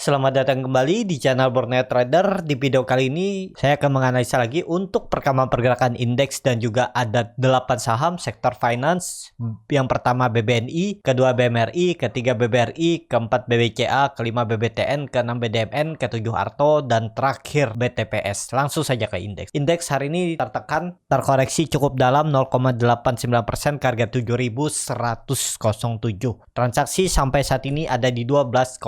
selamat datang kembali di channel Borneo Trader. Di video kali ini saya akan menganalisa lagi untuk perkembangan pergerakan indeks dan juga ada 8 saham sektor finance. Yang pertama BBNI, kedua BMRI, ketiga BBRI, keempat BBCA, kelima BBTN, keenam BDMN, ketujuh Arto, dan terakhir BTPS. Langsung saja ke indeks. Indeks hari ini tertekan, terkoreksi cukup dalam 0,89% ke harga 7.107. Transaksi sampai saat ini ada di 12,7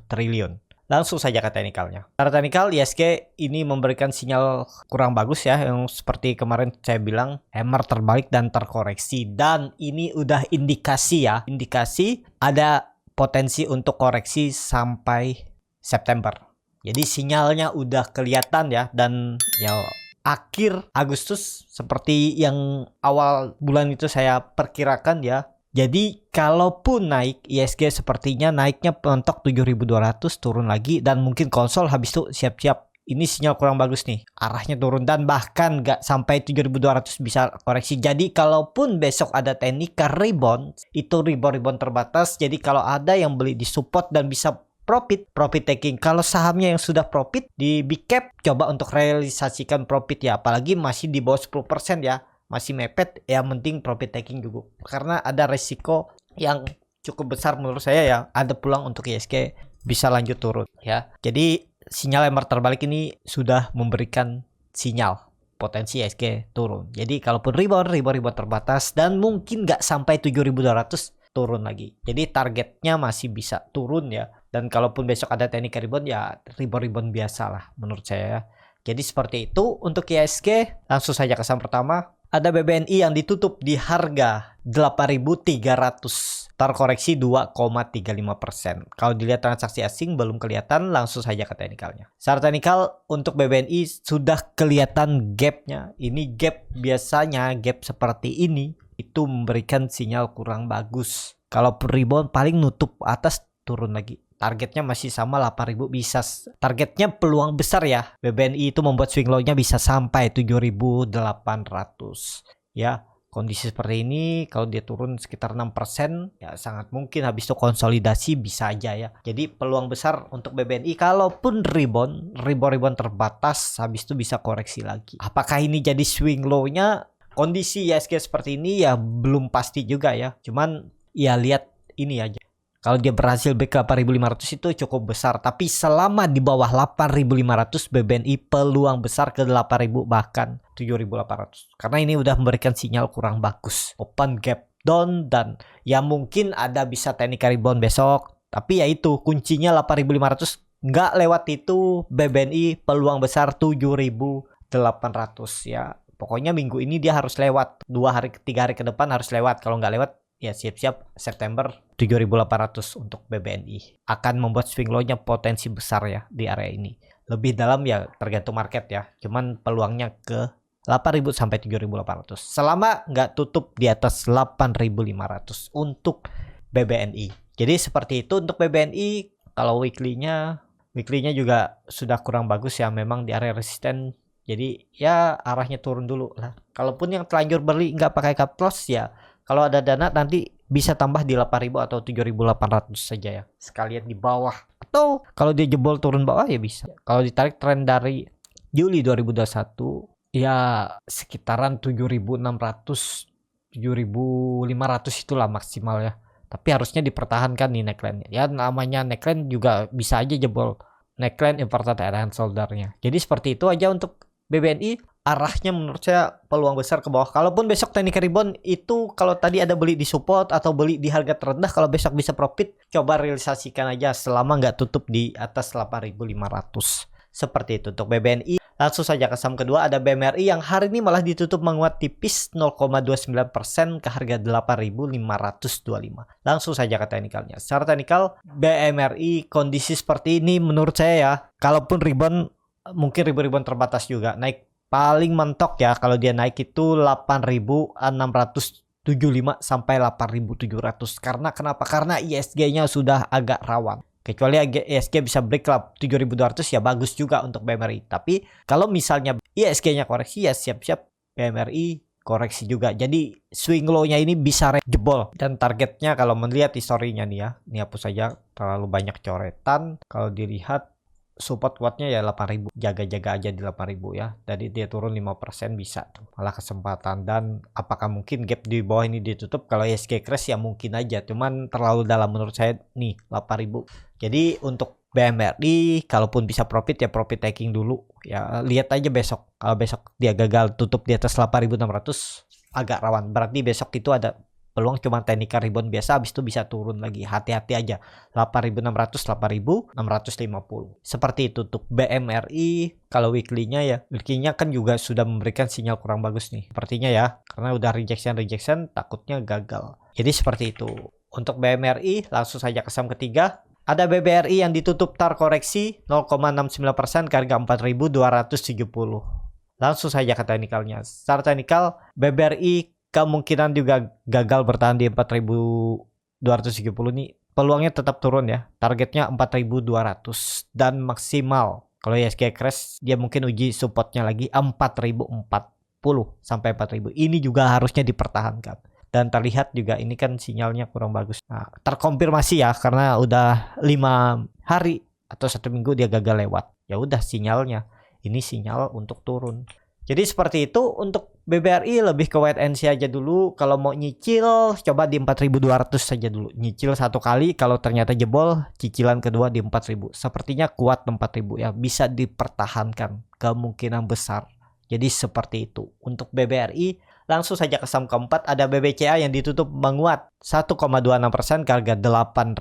triliun. Langsung saja ke teknikalnya. Secara teknikal ISG ini memberikan sinyal kurang bagus ya, yang seperti kemarin saya bilang hammer terbalik dan terkoreksi, dan ini udah indikasi ya, indikasi ada potensi untuk koreksi sampai September. Jadi sinyalnya udah kelihatan ya, dan ya akhir Agustus seperti yang awal bulan itu saya perkirakan ya. Jadi kalaupun naik, ISG sepertinya naiknya mentok 7.200, turun lagi, dan mungkin konsol habis itu siap-siap. Ini sinyal kurang bagus nih, arahnya turun dan bahkan nggak sampai 7.200 bisa koreksi. Jadi kalaupun besok ada technical rebound, itu rebound terbatas. Jadi kalau ada yang beli di support dan bisa profit taking. Kalau sahamnya yang sudah profit di big cap, coba untuk realisasikan profit ya, apalagi masih di bawah 10% ya. Masih mepet, yang penting profit taking juga. Karena ada resiko yang cukup besar menurut saya ya, ada peluang untuk ISG bisa lanjut turun ya. Jadi sinyal hammer terbalik ini sudah memberikan sinyal potensi ISG turun. Jadi kalaupun rebound terbatas dan mungkin nggak sampai 7.200 turun lagi. Jadi targetnya masih bisa turun ya. Dan kalaupun besok ada technical rebound ya rebound biasa lah menurut saya ya. Jadi seperti itu untuk ISG. Langsung saja ke saham pertama. Ada BBNI yang ditutup di harga 8.300, terkoreksi 2,35%. Kalau dilihat transaksi asing belum kelihatan, langsung saja ke teknikalnya. Secara teknikal untuk BBNI sudah kelihatan gapnya. Ini gap, biasanya gap seperti ini itu memberikan sinyal kurang bagus. Kalau rebound paling nutup atas, turun lagi. Targetnya masih sama 8.000, bisa. Targetnya peluang besar ya. BBNI itu membuat swing low-nya bisa sampai 7.800. Ya, kondisi seperti ini kalau dia turun sekitar 6% ya sangat mungkin habis itu konsolidasi bisa aja ya. Jadi peluang besar untuk BBNI kalaupun rebound terbatas habis itu bisa koreksi lagi. Apakah ini jadi swing low-nya? Kondisi ISG seperti ini ya belum pasti juga ya. Cuman ya lihat ini aja. Kalau dia berhasil break ke 8.500 itu cukup besar. Tapi selama di bawah 8.500 BBNI peluang besar ke 8.000 bahkan 7.800. Karena ini udah memberikan sinyal kurang bagus. Open gap down dan ya mungkin ada bisa technical rebound besok. Tapi ya itu kuncinya 8.500. Nggak lewat itu BBNI peluang besar 7.800 ya. Pokoknya minggu ini dia harus lewat. 3 hari ke depan harus lewat. Kalau nggak lewat ya siap-siap September 7.800 untuk BBNI. Akan membuat swing low-nya potensi besar ya di area ini. Lebih dalam ya tergantung market ya. Cuman peluangnya ke 8.000 sampai 7.800. Selama nggak tutup di atas 8.500 untuk BBNI. Jadi seperti itu untuk BBNI. Kalau weekly-nya juga sudah kurang bagus ya. Memang di area resisten. Jadi ya arahnya turun dulu lah. Kalaupun yang telanjur beli nggak pakai cut loss ya, kalau ada dana nanti bisa tambah di 8.000 atau 7.800 saja ya. Sekalian di bawah. Atau kalau dia jebol turun bawah ya bisa. Kalau ditarik tren dari Juli 2021 ya sekitaran 7.600 7.500 itulah maksimal ya. Tapi harusnya dipertahankan nih neckline. Ya namanya neckline juga bisa aja jebol. Neckline important area and shoulder-nya. Jadi seperti itu aja untuk BBNI. Arahnya menurut saya peluang besar ke bawah. Kalaupun besok technical rebound itu kalau tadi ada beli di support atau beli di harga terendah, kalau besok bisa profit, coba realisasikan aja selama nggak tutup di atas 8.500. Seperti itu untuk BBNI. Langsung saja ke saham kedua ada BMRI yang hari ini malah ditutup menguat tipis 0,29% ke harga 8.525. Langsung saja ke teknikalnya. Secara teknikal BMRI kondisi seperti ini menurut saya ya, kalaupun rebound mungkin rebound terbatas juga. Naik paling mentok ya kalau dia naik itu 8.675 sampai 8.700. Karena kenapa? Karena ISG-nya sudah agak rawan. Kecuali ISG bisa break lah 7.200 ya bagus juga untuk BMRI. Tapi kalau misalnya ISG-nya koreksi ya siap-siap BMRI koreksi juga. Jadi swing low-nya ini bisa jebol. Dan targetnya kalau melihat historinya nih ya, ini hapus saja terlalu banyak coretan. Kalau dilihat support kuatnya ya 8.000, jaga-jaga aja di 8.000 ya. Jadi dia turun 5% bisa tuh, malah kesempatan. Dan apakah mungkin gap di bawah ini ditutup? Kalau ISG crash ya mungkin aja, cuman terlalu dalam menurut saya nih 8.000. Jadi untuk BMRI kalaupun bisa profit ya profit taking dulu ya, lihat aja besok. Kalau besok dia gagal tutup di atas 8.600 agak rawan, berarti besok itu ada peluang cuma technical rebound biasa, habis itu bisa turun lagi. Hati-hati aja 8.600 8.650 seperti itu untuk BMRI. Kalau weekly-nya ya, weekly-nya kan juga sudah memberikan sinyal kurang bagus nih sepertinya ya, karena udah rejection takutnya gagal. Jadi seperti itu untuk BMRI. Langsung saja ke saham ketiga, ada BBRI yang ditutup tar koreksi 0,69% ke harga 4.270. Langsung saja ke teknikalnya. Secara teknikal BBRI kemungkinan juga gagal bertahan di 4.270 nih. Peluangnya tetap turun ya. Targetnya 4.200 dan maksimal. Kalau ISG crash dia mungkin uji supportnya lagi 4.040 sampai 4.000. Ini juga harusnya dipertahankan. Dan terlihat juga ini kan sinyalnya kurang bagus. Nah, terkonfirmasi ya karena udah 5 hari atau 1 minggu dia gagal lewat. Ya udah sinyalnya. Ini sinyal untuk turun. Jadi seperti itu untuk BBRI, lebih ke wait and see aja dulu. Kalau mau nyicil coba di 4.200 saja dulu. Nyicil satu kali, kalau ternyata jebol cicilan kedua di 4.000. Sepertinya kuat 4.000 ya, bisa dipertahankan kemungkinan besar. Jadi seperti itu untuk BBRI. Langsung saja ke saham keempat, ada BBCA yang ditutup menguat 1,26% ke harga 8.000.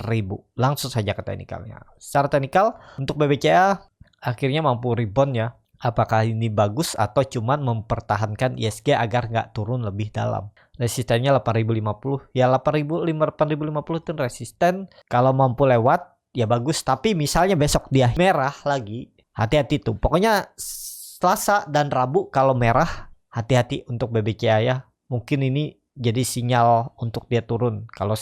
Langsung saja ke teknikalnya. Secara teknikal untuk BBCA akhirnya mampu rebound ya. Apakah ini bagus atau cuman mempertahankan ISG agar nggak turun lebih dalam? Resistennya 8.050. Ya 8.050 itu resisten. Kalau mampu lewat ya bagus. Tapi misalnya besok dia merah lagi, hati-hati tuh. Pokoknya Selasa dan Rabu kalau merah, hati-hati untuk BBCA ya. Mungkin ini jadi sinyal untuk dia turun. Kalau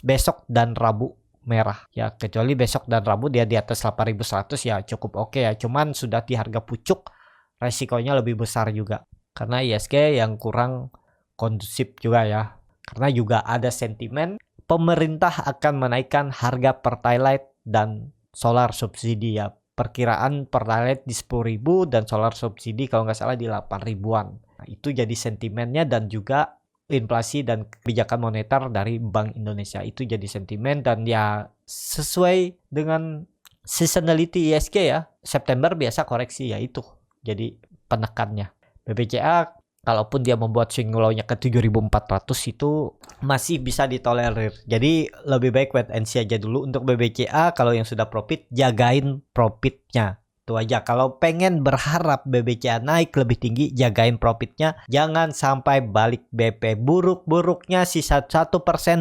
besok dan Rabu merah ya, kecuali besok dan Rabu dia di atas 8.100 ya cukup oke ya. Cuman sudah di harga pucuk, resikonya lebih besar juga karena ISG yang kurang kondusif juga ya. Karena juga ada sentimen pemerintah akan menaikkan harga Pertalite dan solar subsidi ya. Perkiraan Pertalite di 10.000 dan solar subsidi kalau nggak salah di 8.000-an. Nah, itu jadi sentimennya, dan juga inflasi dan kebijakan moneter dari Bank Indonesia itu jadi sentimen. Dan ya sesuai dengan seasonality ISG ya, September biasa koreksi ya, itu jadi penekannya. BBCA kalaupun dia membuat swing low-nya ke 7.400 itu masih bisa ditolerir. Jadi lebih baik wait and see aja dulu untuk BBCA. Kalau yang sudah profit, jagain profitnya. Itu aja. Kalau pengen berharap BBCA naik lebih tinggi, jagain profitnya. Jangan sampai balik BP. Buruk-buruknya sisa 1%,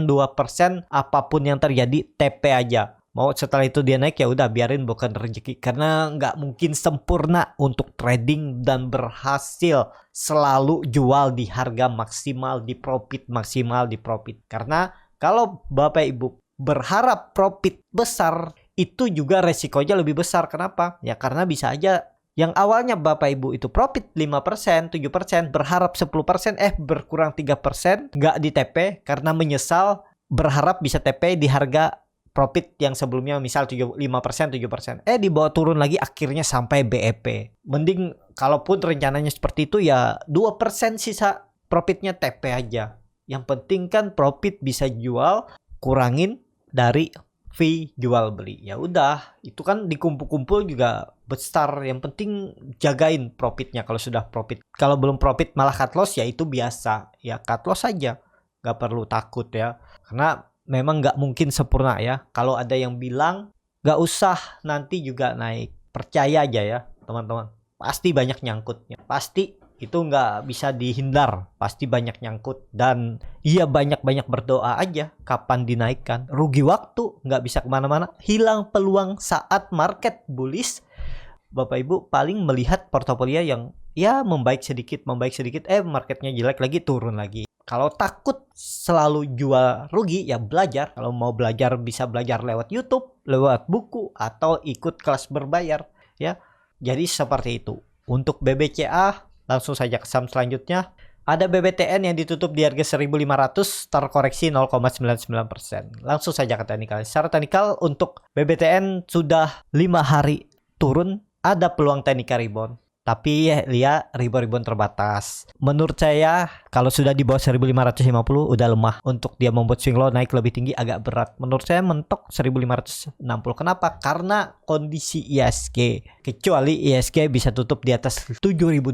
2%, apapun yang terjadi, TP aja. Mau setelah itu dia naik ya udah biarin, bukan rezeki. Karena nggak mungkin sempurna untuk trading dan berhasil selalu jual di harga maksimal, di profit maksimal, di profit. Karena kalau Bapak Ibu berharap profit besar, itu juga resikonya lebih besar. Kenapa? Ya karena bisa aja yang awalnya Bapak Ibu itu profit 5%, 7%, berharap 10%, berkurang 3%, nggak di TP karena menyesal, berharap bisa TP di harga profit yang sebelumnya misal 5%, 7%. Dibawa turun lagi akhirnya sampai BEP. Mending kalaupun rencananya seperti itu ya 2% sisa profitnya TP aja. Yang penting kan profit bisa jual, kurangin dari fee jual beli. Ya udah, itu kan dikumpul-kumpul juga besar. Yang penting jagain profitnya kalau sudah profit. Kalau belum profit malah cut loss ya itu biasa. Ya cut loss aja. Gak perlu takut ya. Karena memang gak mungkin sempurna ya. Kalau ada yang bilang gak usah nanti juga naik, percaya aja ya teman-teman. Pasti banyak nyangkutnya. Pasti itu nggak bisa dihindar, pasti banyak nyangkut. Dan iya banyak-banyak berdoa aja kapan dinaikkan. Rugi waktu, nggak bisa kemana-mana, hilang peluang saat market bullish. Bapak Ibu paling melihat portofolio yang ya membaik sedikit, marketnya jelek lagi, turun lagi. Kalau takut selalu jual rugi ya belajar. Kalau mau belajar bisa belajar lewat YouTube, lewat buku, atau ikut kelas berbayar ya. Jadi seperti itu. Untuk BBCA langsung saja ke saham selanjutnya. Ada BBTN yang ditutup di harga 1.500 terkoreksi 0,99%. Langsung saja ke teknikal. Secara teknikal untuk BBTN sudah 5 hari turun, ada peluang teknikal rebound. Tapi lihat rebound terbatas. Menurut saya kalau sudah di bawah 1550 udah lemah. Untuk dia membuat swing low naik lebih tinggi agak berat. Menurut saya mentok 1560. Kenapa? Karena kondisi IHSG. Kecuali IHSG bisa tutup di atas 7200,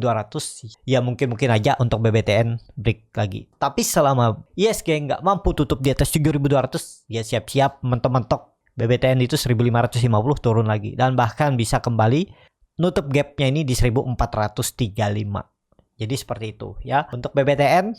ya mungkin aja untuk BBTN break lagi. Tapi selama IHSG nggak mampu tutup di atas 7200, ya siap-siap mentok-mentok BBTN itu 1550 turun lagi. Dan bahkan bisa kembali nutup gapnya ini di 1435. Jadi seperti itu ya. Untuk BBTN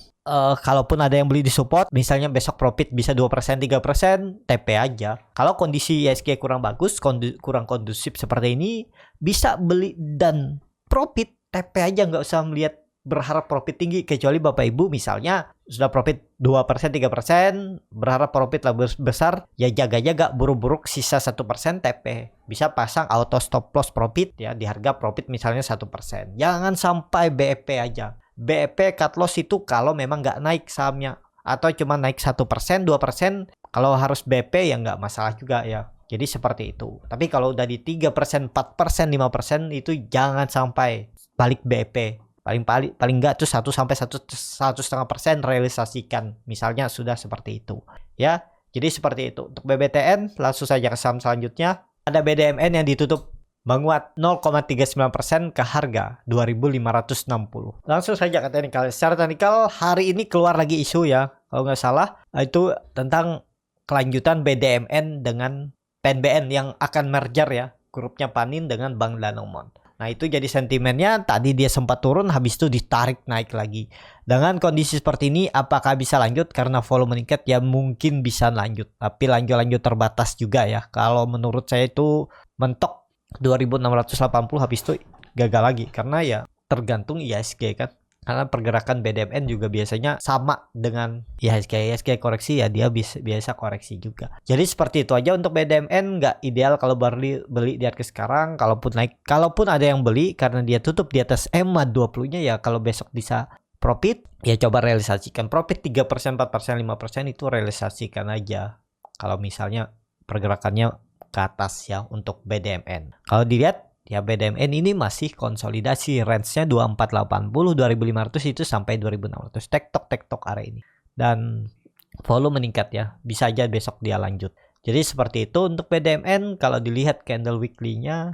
kalaupun ada yang beli di support, misalnya besok profit bisa 2%, 3%, TP aja. Kalau kondisi IHSG kurang bagus, kurang kondusif seperti ini, bisa beli dan profit TP aja, nggak usah melihat berharap profit tinggi. Kecuali Bapak Ibu misalnya sudah profit 2%, 3%, berharap profit lebih besar, ya jaga-jaga buru-buru sisa 1% TP. Bisa pasang auto stop loss profit ya di harga profit misalnya 1%. Jangan sampai BEP aja. BEP cut loss itu kalau memang nggak naik sahamnya, atau cuma naik 1%, 2%, kalau harus BP ya nggak masalah juga ya. Jadi seperti itu. Tapi kalau udah di 3%, 4%, 5% itu jangan sampai balik BEP. Paling enggak tuh 1-1,5% realisasikan, misalnya sudah seperti itu ya. Jadi seperti itu untuk BBTN. Langsung saja ke saham selanjutnya. Ada BDMN yang ditutup menguat 0,39% ke harga 2.560. Langsung saja ke teknikal. Secara teknikal hari ini keluar lagi isu ya, kalau nggak salah itu tentang kelanjutan BDMN dengan PNBN yang akan merger ya, grupnya Panin dengan Bank Danamon. Nah itu jadi sentimennya, tadi dia sempat turun, habis itu ditarik naik lagi. Dengan kondisi seperti ini, apakah bisa lanjut? Karena volume meningkat ya mungkin bisa lanjut. Tapi lanjut terbatas juga ya. Kalau menurut saya itu mentok 2680, habis itu gagal lagi. Karena ya tergantung IHSG kan. Karena pergerakan BDMN juga biasanya sama dengan IHSG koreksi ya, dia biasa koreksi juga. Jadi seperti itu aja untuk BDMN. Nggak ideal kalau beli di harga sekarang. Kalaupun naik, kalaupun ada yang beli karena dia tutup di atas EMA 20-nya ya, kalau besok bisa profit ya coba realisasikan profit 3%, 4%, 5% itu realisasikan aja. Kalau misalnya pergerakannya ke atas ya untuk BDMN. Kalau dilihat ya BDMN ini masih konsolidasi, range-nya 2480, 2500 itu sampai 2600. Tektok area ini. Dan volume meningkat ya. Bisa aja besok dia lanjut. Jadi seperti itu untuk BDMN. Kalau dilihat candle weekly-nya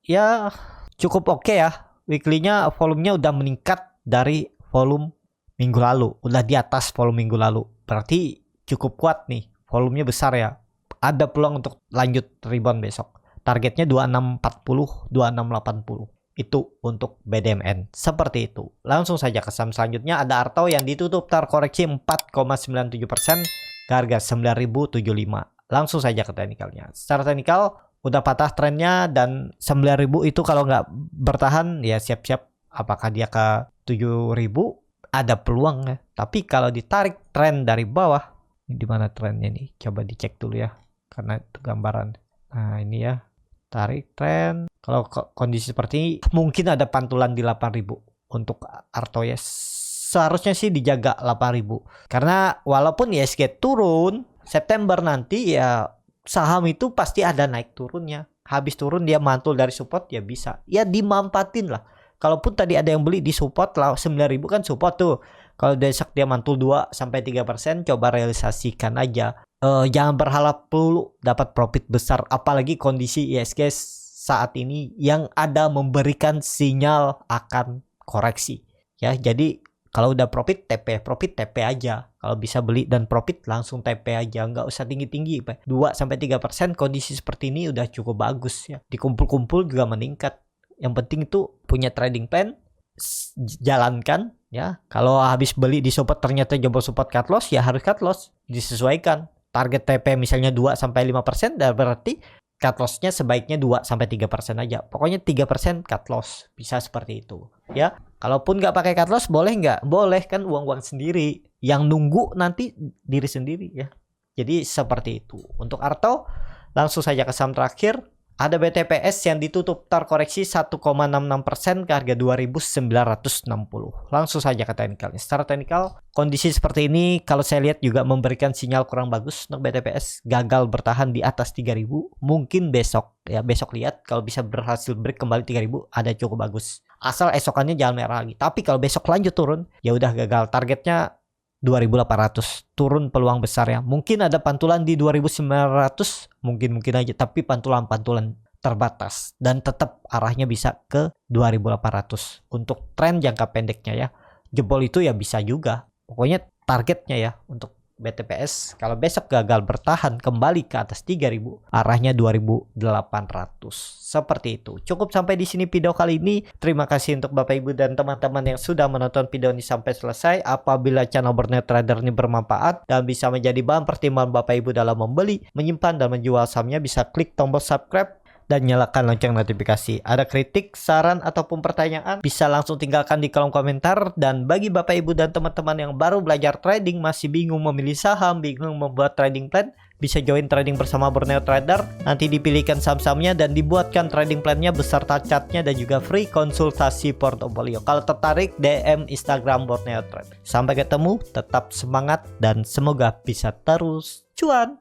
ya cukup oke ya. Weekly-nya volumenya udah meningkat dari volume minggu lalu. Udah di atas volume minggu lalu. Berarti cukup kuat nih. Volumenya besar ya. Ada peluang untuk lanjut rebound besok. Targetnya 2640, 2680. Itu untuk BDMN. Seperti itu. Langsung saja ke saham selanjutnya. Ada Arto yang ditutup terkoreksi 4,97% ke harga 9.075. Langsung saja ke teknikalnya. Secara teknikal udah patah trennya, dan 9.000 itu kalau nggak bertahan ya siap-siap apakah dia ke 7.000, ada peluang ya. Tapi kalau ditarik tren dari bawah, ini di mana trennya nih? Coba dicek dulu ya. Karena itu gambaran. Nah, ini ya. Tarik tren. Kalau kondisi seperti ini mungkin ada pantulan di 8.000 untuk Arto ya. Seharusnya sih dijaga 8.000. Karena walaupun IHSG turun September nanti ya, saham itu pasti ada naik turunnya. Habis turun dia mantul dari support ya bisa. Ya dimampatin lah. Kalaupun tadi ada yang beli di support lah 9.000 kan support tuh. Kalau besok dia mantul 2-3%, coba realisasikan aja. Jangan berharap perlu dapat profit besar, apalagi kondisi IHSG saat ini yang ada memberikan sinyal akan koreksi ya. Jadi kalau udah profit TP aja. Kalau bisa beli dan profit langsung TP aja, nggak usah tinggi-tinggi. 2-3% kondisi seperti ini udah cukup bagus ya. Dikumpul-kumpul juga meningkat. Yang penting itu punya trading plan, jalankan ya. Kalau habis beli di support ternyata jebol support cut loss ya harus cut loss, disesuaikan. Target TP misalnya 2-5%, dan berarti cut loss-nya sebaiknya 2-3% aja. Pokoknya 3% cut loss. Bisa seperti itu ya. Kalaupun nggak pakai cut loss boleh nggak? Boleh, kan uang sendiri. Yang nunggu nanti diri sendiri ya. Jadi seperti itu. Untuk Arto langsung saja ke saham terakhir. Ada BTPS yang ditutup terkoreksi 1,66% ke harga 2.960. Langsung saja ke teknikalnya. Secara teknikal, kondisi seperti ini kalau saya lihat juga memberikan sinyal kurang bagus untuk BTPS. Gagal bertahan di atas 3.000. Mungkin besok lihat kalau bisa berhasil break kembali 3.000 ada cukup bagus. Asal esokannya jangan merah lagi. Tapi kalau besok lanjut turun, ya udah gagal. Targetnya 2.800, turun peluang besar ya. Mungkin ada pantulan di 2.900, mungkin aja, tapi pantulan terbatas dan tetap arahnya bisa ke 2.800 untuk tren jangka pendeknya ya. Jebol itu ya bisa juga. Pokoknya targetnya ya untuk BTPS kalau besok gagal bertahan kembali ke atas 3.000, arahnya 2.800. Seperti itu. Cukup sampai di sini video kali ini. Terima kasih untuk Bapak Ibu dan teman-teman yang sudah menonton video ini sampai selesai. Apabila channel Borneo Trader ini bermanfaat dan bisa menjadi bahan pertimbangan Bapak Ibu dalam membeli, menyimpan dan menjual sahamnya, bisa klik tombol subscribe dan nyalakan lonceng notifikasi. Ada kritik, saran, ataupun pertanyaan, bisa langsung tinggalkan di kolom komentar. Dan bagi Bapak Ibu dan teman-teman yang baru belajar trading, masih bingung memilih saham, bingung membuat trading plan, bisa join trading bersama Borneo Trader. Nanti dipilihkan saham-sahamnya dan dibuatkan trading plannya beserta chartnya dan juga free konsultasi portofolio. Kalau tertarik, DM Instagram Borneo Trader. Sampai ketemu, tetap semangat dan semoga bisa terus cuan.